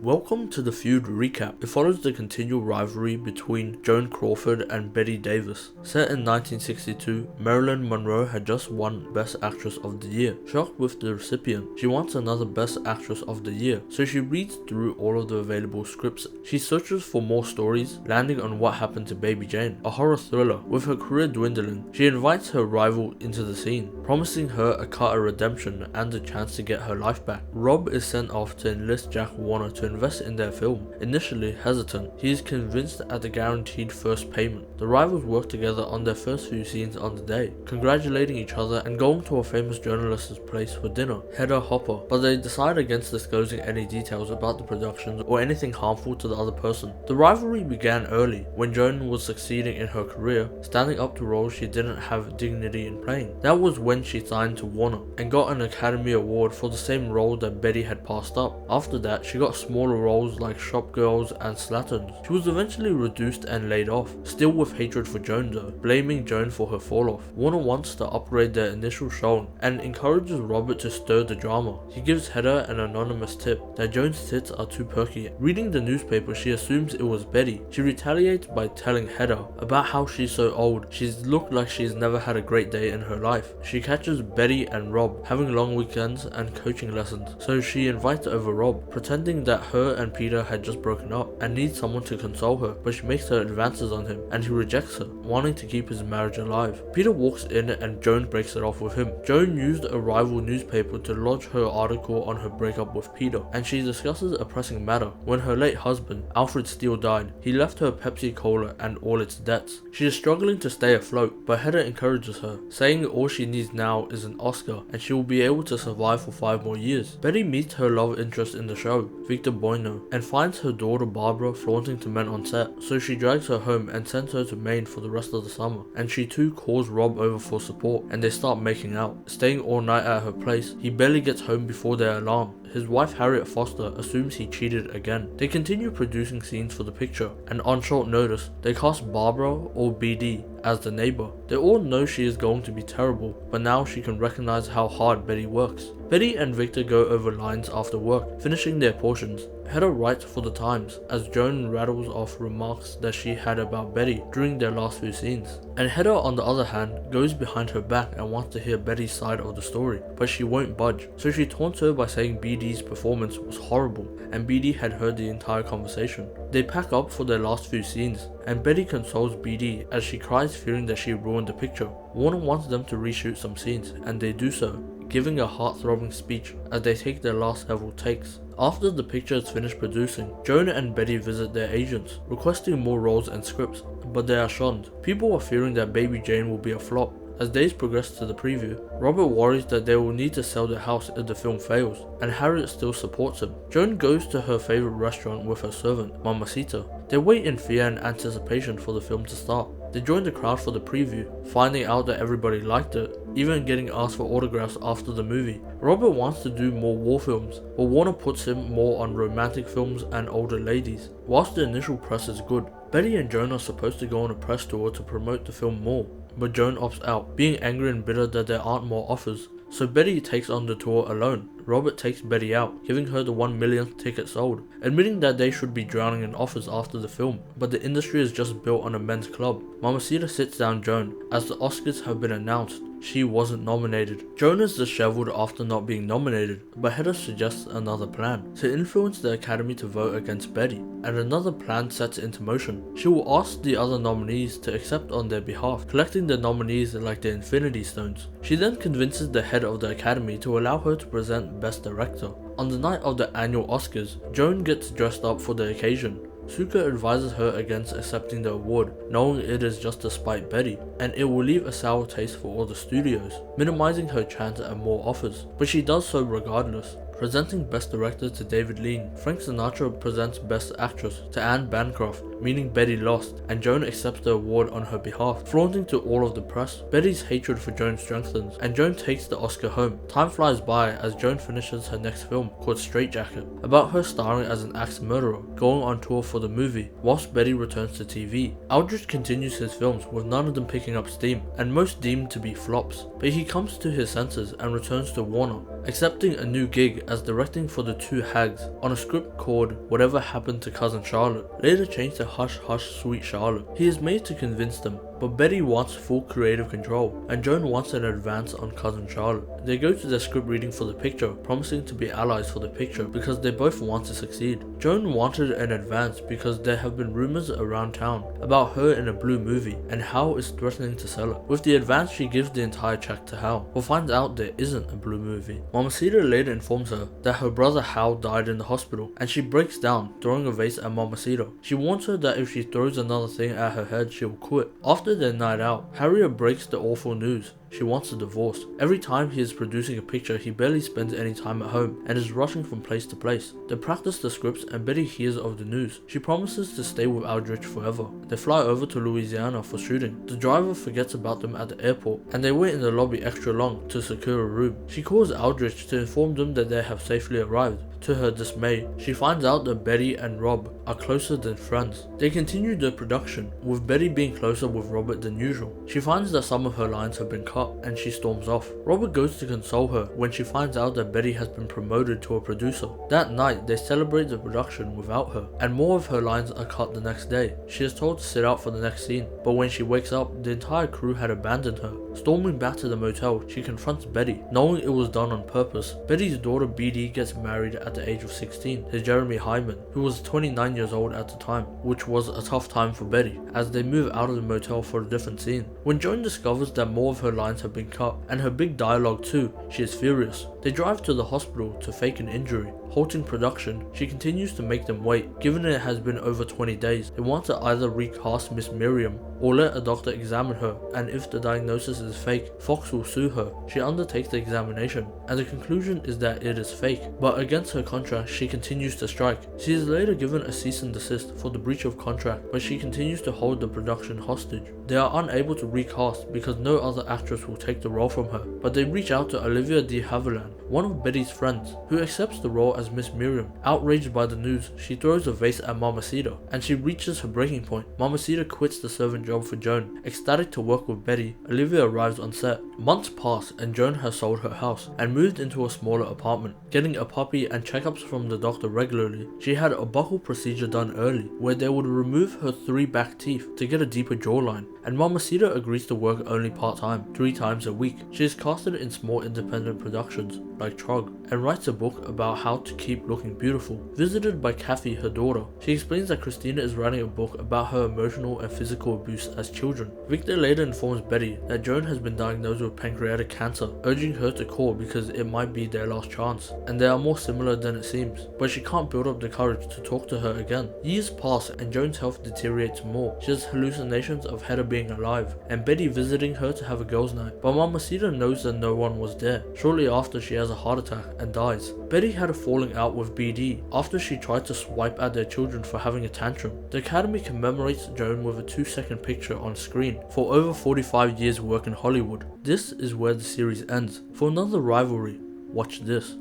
Welcome to the Feud recap. It follows the continual rivalry between Joan Crawford and Bette Davis. Set in 1962, Marilyn Monroe had just won Best Actress of the Year. Shocked with the recipient, she wants another Best Actress of the Year, so she reads through all of the available scripts. She searches for more stories, landing on What Happened to Baby Jane, a horror thriller. With her career dwindling, she invites her rival into the scene, promising her a cut of redemption and a chance to get her life back. Rob is sent off to enlist Jack Warner to invest in their film. Initially hesitant, he is convinced at the guaranteed first payment. The rivals work together on their first few scenes on the day, congratulating each other and going to a famous journalist's place for dinner, Hedda Hopper, but they decide against disclosing any details about the productions or anything harmful to the other person. The rivalry began early, when Joan was succeeding in her career, standing up to roles she didn't have dignity in playing. That was when she signed to Warner and got an Academy Award for the same role that Bette had passed up. After that, she got smaller roles like Shop Girls and Slatterns. She was eventually reduced and laid off, still with hatred for Joan though, blaming Joan for her fall off. Warner wants to upgrade their initial showing and encourages Robert to stir the drama. He gives Hedda an anonymous tip that Joan's tits are too perky. Reading the newspaper, she assumes it was Bette. She retaliates by telling Hedda about how she's so old, she's looked like she's never had a great day in her life. She catches Bette and Rob having long weekends and coaching lessons, so she invites over Rob, pretending that her and Peter had just broken up and needs someone to console her, but she makes her advances on him and he rejects her, wanting to keep his marriage alive. Peter walks in and Joan breaks it off with him. Joan used a rival newspaper to lodge her article on her breakup with Peter, and she discusses a pressing matter. When her late husband, Alfred Steele, died, he left her Pepsi Cola and all its debts. She is struggling to stay afloat, but Hedda encourages her, saying all she needs now is an Oscar and she will be able to survive for 5 more years. Bette meets her love interest in the show, Victor Bueno, and finds her daughter Barbara flaunting to men on set, so she drags her home and sends her to Maine for the rest of the summer, and she too calls Rob over for support and they start making out. Staying all night at her place, he barely gets home before their alarm. His wife Harriet Foster assumes he cheated again. They continue producing scenes for the picture, and on short notice, they cast Barbara, or BD, as the neighbor. They all know she is going to be terrible, but now she can recognize how hard Bette works. Bette and Victor go over lines after work, finishing their portions. Hedda writes for the Times, as Joan rattles off remarks that she had about Bette during their last few scenes. And Hedda, on the other hand, goes behind her back and wants to hear Betty's side of the story, but she won't budge, so she taunts her by saying BD's performance was horrible, and BD had heard the entire conversation. They pack up for their last few scenes, and Bette consoles BD as she cries, fearing that she ruined the picture. Warner wants them to reshoot some scenes, and they do so, giving a heart-throbbing speech as they take their last several takes. After the picture is finished producing, Joan and Bette visit their agents, requesting more roles and scripts, but they are shunned. People are fearing that Baby Jane will be a flop. As days progress to the preview, Robert worries that they will need to sell their house if the film fails, and Harriet still supports him. Joan goes to her favorite restaurant with her servant, Mamacita. They wait in fear and anticipation for the film to start. They join the crowd for the preview, finding out that everybody liked it, even getting asked for autographs after the movie. Robert wants to do more war films, but Warner puts him more on romantic films and older ladies. Whilst the initial press is good, Bette and Joan are supposed to go on a press tour to promote the film more, but Joan opts out, being angry and bitter that there aren't more offers. So Bette takes on the tour alone. Robert takes Bette out, giving her the 1 millionth ticket sold, admitting that they should be drowning in offers after the film, but the industry is just built on a men's club. Mamacita sits down Joan, as the Oscars have been announced. She wasn't nominated. Joan is disheveled after not being nominated, but Hedda suggests another plan, to influence the Academy to vote against Bette, and another plan sets into motion. She will ask the other nominees to accept on their behalf, collecting the nominees like the Infinity Stones. She then convinces the head of the Academy to allow her to present Best Director. On the night of the annual Oscars, Joan gets dressed up for the occasion. Suka advises her against accepting the award, knowing it is just to spite Bette, and it will leave a sour taste for all the studios, minimizing her chance at more offers, but she does so regardless. Presenting Best Director to David Lean, Frank Sinatra presents Best Actress to Anne Bancroft, meaning Bette lost, and Joan accepts the award on her behalf, flaunting to all of the press. Betty's hatred for Joan strengthens, and Joan takes the Oscar home. Time flies by as Joan finishes her next film, called Straitjacket, about her starring as an axe murderer, going on tour for the movie, whilst Bette returns to TV. Aldrich continues his films, with none of them picking up steam, and most deemed to be flops, but he comes to his senses and returns to Warner, accepting a new gig as directing for The Two Hags on a script called Whatever Happened to Cousin Charlotte, later changed to Hush Hush Sweet Charlotte. He is made to convince them, but Bette wants full creative control, and Joan wants an advance on Cousin Charlotte. They go to their script reading for the picture, promising to be allies for the picture because they both want to succeed. Joan wanted an advance because there have been rumors around town about her in a Blue movie, and Hal is threatening to sell it. With the advance, she gives the entire check to Hal, but finds out there isn't a Blue movie. Mamacita later informs her that her brother Hal died in the hospital, and she breaks down, throwing a vase at Mamacita. She warns her that if she throws another thing at her head, she will quit. After their night out, Harriet breaks the awful news. She wants a divorce. Every time he is producing a picture, he barely spends any time at home and is rushing from place to place. They practice the scripts and Bette hears of the news. She promises to stay with Aldrich forever. They fly over to Louisiana for shooting. The driver forgets about them at the airport and they wait in the lobby extra long to secure a room. She calls Aldrich to inform them that they have safely arrived. To her dismay, she finds out that Bette and Rob are closer than friends. They continue the production, with Bette being closer with Robert than usual. She finds that some of her lines have been cut, and she storms off. Robert goes to console her when she finds out that Bette has been promoted to a producer. That night, they celebrate the production without her, and more of her lines are cut the next day. She is told to sit out for the next scene, but when she wakes up, the entire crew had abandoned her. Storming back to the motel, she confronts Bette, knowing it was done on purpose. Betty's daughter BD gets married at the age of 16 to Jeremy Hyman, who was 29 years old at the time, which was a tough time for Bette, as they move out of the motel for a different scene. When Joan discovers that more of her lines have been cut, and her big dialogue too, she is furious. They drive to the hospital to fake an injury. Halting production, she continues to make them wait, given it has been over 20 days. They want to either recast Miss Miriam or let a doctor examine her, and if the diagnosis is fake, Fox will sue her. She undertakes the examination, and the conclusion is that it is fake, but against her contract, she continues to strike. She is later given a cease and desist for the breach of contract, but she continues to hold the production hostage. They are unable to recast because no other actress will take the role from her, but they reach out to Olivia de Havilland, one of Betty's friends, who accepts the role as Miss Miriam. Outraged by the news, she throws a vase at Mamacita, and she reaches her breaking point. Mamacita quits the servant job for Joan. Ecstatic to work with Bette, Olivia arrives on set. Months pass and Joan has sold her house and moved into a smaller apartment, getting a puppy and checkups from the doctor regularly. She had a buccal procedure done early, where they would remove her 3 back teeth to get a deeper jawline, and Mamacita agrees to work only part-time, 3 times a week. She is casted in small independent productions, like Trog, and writes a book about how to keep looking beautiful. Visited by Kathy, her daughter, she explains that Christina is writing a book about her emotional and physical abuse as children. Victor later informs Bette that Joan has been diagnosed with pancreatic cancer, urging her to call because it might be their last chance, and they are more similar than it seems, but she can't build up the courage to talk to her again. Years pass and Joan's health deteriorates more. She has hallucinations of Hedda being alive, and Bette visiting her to have a girls' night, but Mamacita knows that no one was there. Shortly after, she has a heart attack and dies. Bette had a falling out with BD after she tried to swipe at their children for having a tantrum. The Academy commemorates Joan with a 2-second picture on screen for over 45 years work in Hollywood. This is where the series ends. For another rivalry, watch this.